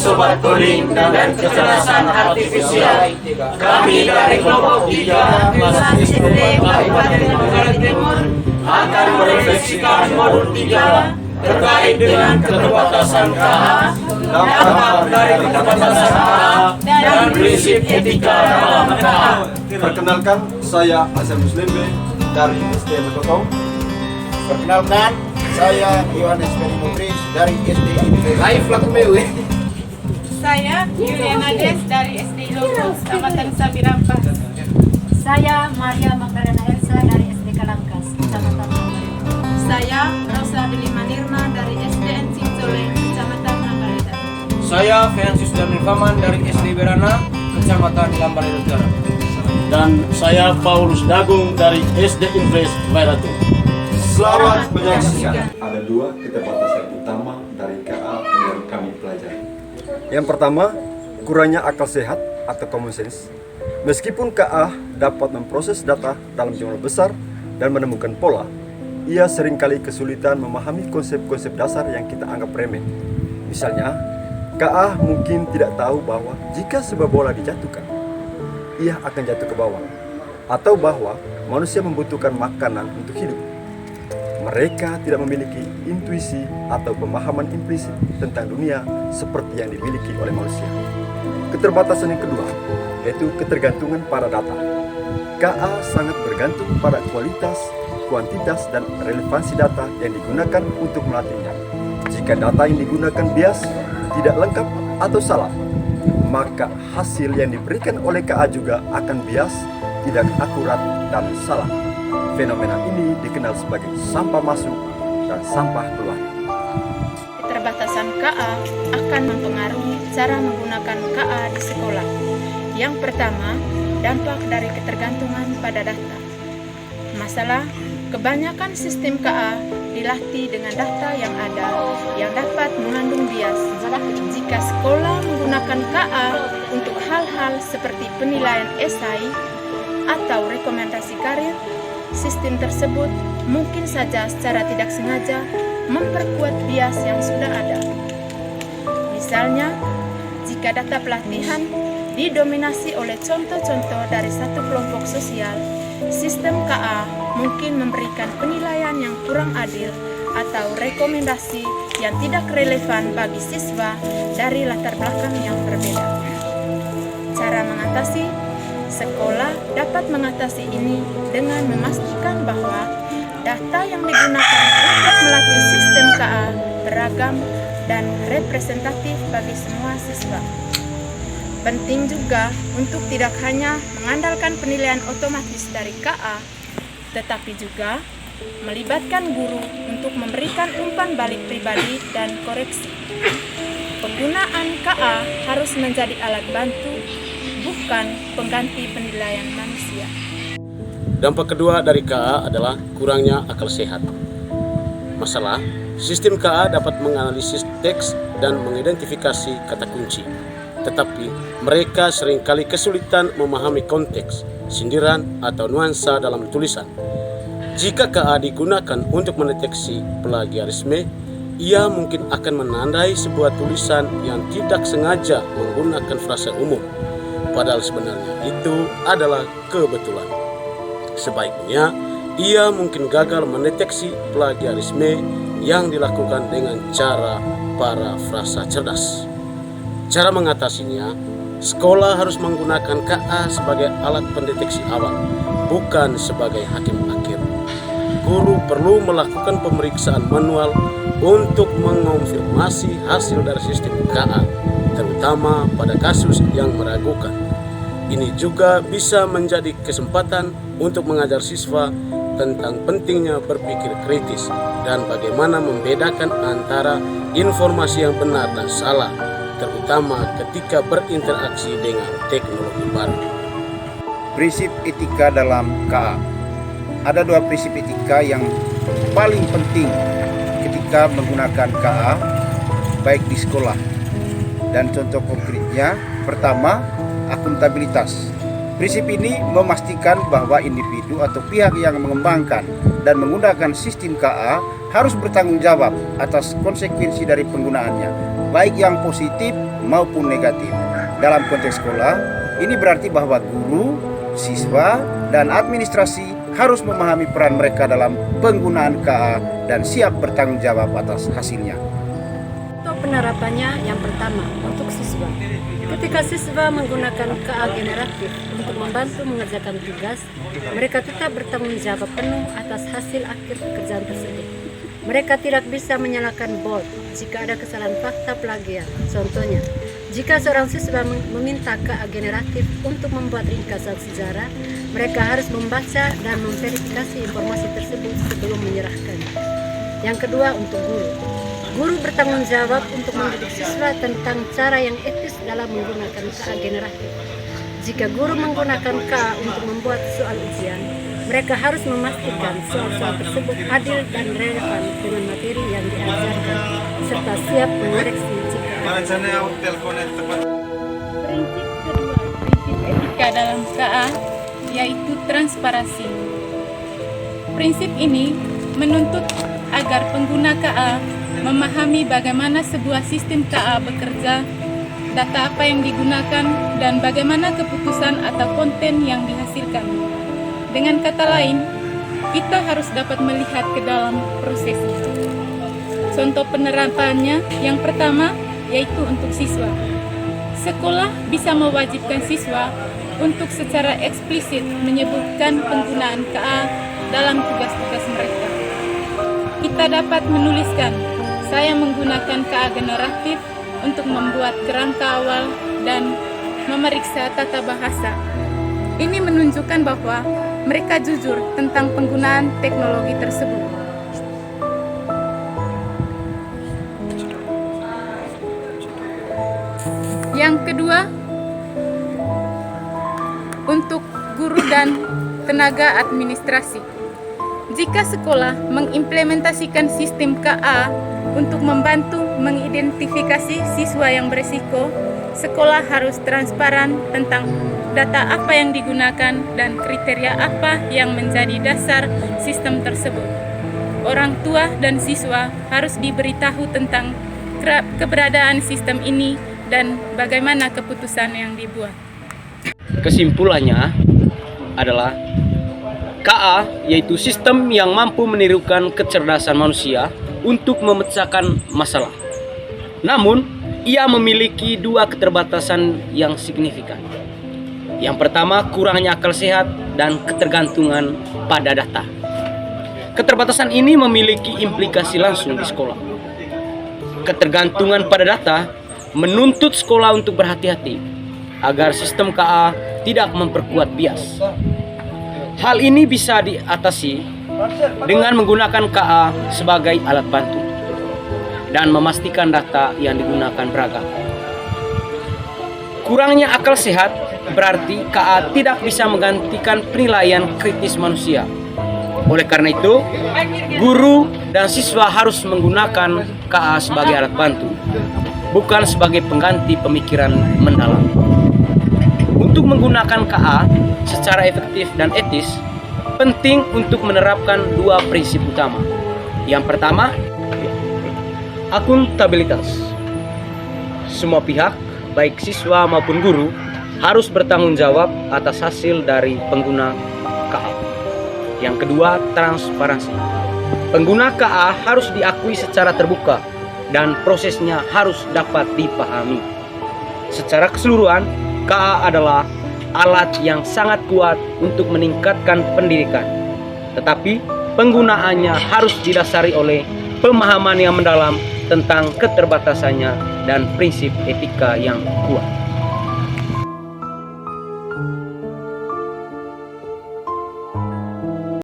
Sobat Coding dan Kecerdasan Artifisial. Kami dari kelompok 3 kelas SD Kabupaten Bengkulu Timur akan merefleksikan modul 3 terkait dengan keterbatasan KA, dampak dari keterbatasan KA, dan prinsip etika dalam KA. Perkenalkan, saya Asep Muslimbe dari SD Bekotong. Perkenalkan, saya Yohanes Putris dari SD Infes. Saya Yuliana Des dari SD Iloko, Kecamatan Sabirampas. Saya Maria Magdalena Elsa dari SD Kalangkas, Kecamatan Nagareta. Saya Rosa Delima Nirma dari SDN Cincole, Kecamatan Nagareta. Saya Francis Darnilfaman dari SD Berana, Kecamatan Lambaréné Utara. Dan saya Paulus Dagung dari SD Infes Bairatu. Selamat menyaksikan. Ada 2 keterbatasan utama dari KA yang kami pelajari. Yang pertama, kurangnya akal sehat atau common sense. Meskipun KA dapat memproses data dalam jumlah besar dan menemukan pola, ia seringkali kesulitan memahami konsep-konsep dasar yang kita anggap remeh. Misalnya, KA mungkin tidak tahu bahwa jika sebuah bola dijatuhkan, ia akan jatuh ke bawah, atau bahwa manusia membutuhkan makanan untuk hidup. Mereka tidak memiliki intuisi atau pemahaman implisit tentang dunia seperti yang dimiliki oleh manusia. Keterbatasan yang kedua, yaitu ketergantungan pada data. KA sangat bergantung pada kualitas, kuantitas, dan relevansi data yang digunakan untuk melatihnya. Jika data yang digunakan bias, tidak lengkap, atau salah, maka hasil yang diberikan oleh KA juga akan bias, tidak akurat, dan salah. Fenomena ini dikenal sebagai sampah masuk dan sampah keluar. Keterbatasan KA akan mempengaruhi cara menggunakan KA di sekolah. Yang pertama, dampak dari ketergantungan pada data. Masalah, kebanyakan sistem KA dilatih dengan data yang ada yang dapat mengandung bias. Jika sekolah menggunakan KA untuk hal-hal seperti penilaian esai atau rekomendasi karir, sistem tersebut mungkin saja secara tidak sengaja memperkuat bias yang sudah ada. Misalnya, jika data pelatihan didominasi oleh contoh-contoh dari satu kelompok sosial, sistem KA mungkin memberikan penilaian yang kurang adil atau rekomendasi yang tidak relevan bagi siswa dari latar belakang yang berbeda. Cara mengatasi: sekolah dapat mengatasi ini dengan memastikan bahwa data yang digunakan untuk melatih sistem KA beragam dan representatif bagi semua siswa. Penting juga untuk tidak hanya mengandalkan penilaian otomatis dari KA, tetapi juga melibatkan guru untuk memberikan umpan balik pribadi dan koreksi. Penggunaan KA harus menjadi alat bantu, bukan pengganti penilaian manusia. Dampak kedua dari KA adalah kurangnya akal sehat. Masalah, sistem KA dapat menganalisis teks dan mengidentifikasi kata kunci. Tetapi mereka seringkali kesulitan memahami konteks, sindiran, atau nuansa dalam tulisan. Jika KA digunakan untuk mendeteksi plagiarisme, ia mungkin akan menandai sebuah tulisan yang tidak sengaja menggunakan frasa umum, padahal sebenarnya itu adalah kebetulan. Sebaiknya, ia mungkin gagal mendeteksi plagiarisme yang dilakukan dengan cara parafrasa cerdas. Cara mengatasinya, sekolah harus menggunakan KA sebagai alat pendeteksi awal, bukan sebagai hakim akhir. Guru perlu melakukan pemeriksaan manual untuk mengonfirmasi hasil dari sistem KA, terutama pada kasus yang meragukan. Ini juga bisa menjadi kesempatan untuk mengajar siswa tentang pentingnya berpikir kritis dan bagaimana membedakan antara informasi yang benar dan salah, terutama ketika berinteraksi dengan teknologi baru. Prinsip etika dalam KA. Ada 2 prinsip etika yang paling penting ketika menggunakan KA, baik di sekolah. Dan contoh konkretnya, pertama, akuntabilitas. Prinsip ini memastikan bahwa individu atau pihak yang mengembangkan dan menggunakan sistem KA harus bertanggung jawab atas konsekuensi dari penggunaannya, baik yang positif maupun negatif. Dalam konteks sekolah, ini berarti bahwa guru, siswa, dan administrasi harus memahami peran mereka dalam penggunaan KA dan siap bertanggung jawab atas hasilnya. Untuk penerapannya, yang pertama, untuk siswa. Ketika siswa menggunakan KA generatif untuk membantu mengerjakan tugas, mereka tetap bertanggung jawab penuh atas hasil akhir pekerjaan tersebut. Mereka tidak bisa menyalahkan bold jika ada kesalahan fakta plagiat. Contohnya, jika seorang siswa meminta KA generatif untuk membuat ringkasan sejarah, mereka harus membaca dan memverifikasi informasi tersebut sebelum menyerahkan. Yang kedua, untuk guru. Guru bertanggung jawab untuk mendidik siswa tentang cara yang etis dalam menggunakan KA generatif. Jika guru menggunakan KA untuk membuat soal ujian, mereka harus memastikan soal-soal tersebut adil dan relevan dengan materi yang diajarkan, serta siap mengoreksi jika ada. Prinsip kedua, prinsip etika dalam KA, yaitu transparansi. Prinsip ini menuntut agar pengguna KA memahami bagaimana sebuah sistem KA bekerja, data apa yang digunakan, dan bagaimana keputusan atau konten yang dihasilkan. Dengan kata lain, kita harus dapat melihat ke dalam prosesnya. Contoh penerapannya yang pertama yaitu untuk siswa. Sekolah bisa mewajibkan siswa untuk secara eksplisit menyebutkan penggunaan KA dalam tugas-tugas mereka. Kita dapat menuliskan, saya menggunakan KA generatif untuk membuat kerangka awal dan memeriksa tata bahasa. Ini menunjukkan bahwa mereka jujur tentang penggunaan teknologi tersebut. Yang kedua, untuk guru dan tenaga administrasi. Jika sekolah mengimplementasikan sistem KA untuk membantu mengidentifikasi siswa yang berisiko, sekolah harus transparan tentang data apa yang digunakan dan kriteria apa yang menjadi dasar sistem tersebut. Orang tua dan siswa harus diberitahu tentang keberadaan sistem ini dan bagaimana keputusan yang dibuat. Kesimpulannya adalah KA yaitu sistem yang mampu menirukan kecerdasan manusia untuk memecahkan masalah. Namun, ia memiliki dua keterbatasan yang signifikan. Yang pertama, kurangnya akal sehat dan ketergantungan pada data. Keterbatasan ini memiliki implikasi langsung di sekolah. Ketergantungan pada data menuntut sekolah untuk berhati-hati agar sistem KA tidak memperkuat bias. Hal ini bisa diatasi dengan menggunakan KA sebagai alat bantu dan memastikan data yang digunakan beragam. Kurangnya akal sehat berarti KA tidak bisa menggantikan penilaian kritis manusia. Oleh karena itu, guru dan siswa harus menggunakan KA sebagai alat bantu, bukan sebagai pengganti pemikiran mendalam. Untuk menggunakan KA secara efektif dan etis, penting untuk menerapkan dua prinsip utama. Yang pertama, akuntabilitas. Semua pihak, baik siswa maupun guru, harus bertanggung jawab atas hasil dari pengguna KA. Yang kedua, transparansi. Pengguna KA harus diakui secara terbuka dan prosesnya harus dapat dipahami. Secara keseluruhan, KA adalah alat yang sangat kuat untuk meningkatkan pendidikan. Tetapi penggunaannya harus didasari oleh pemahaman yang mendalam tentang keterbatasannya dan prinsip etika yang kuat.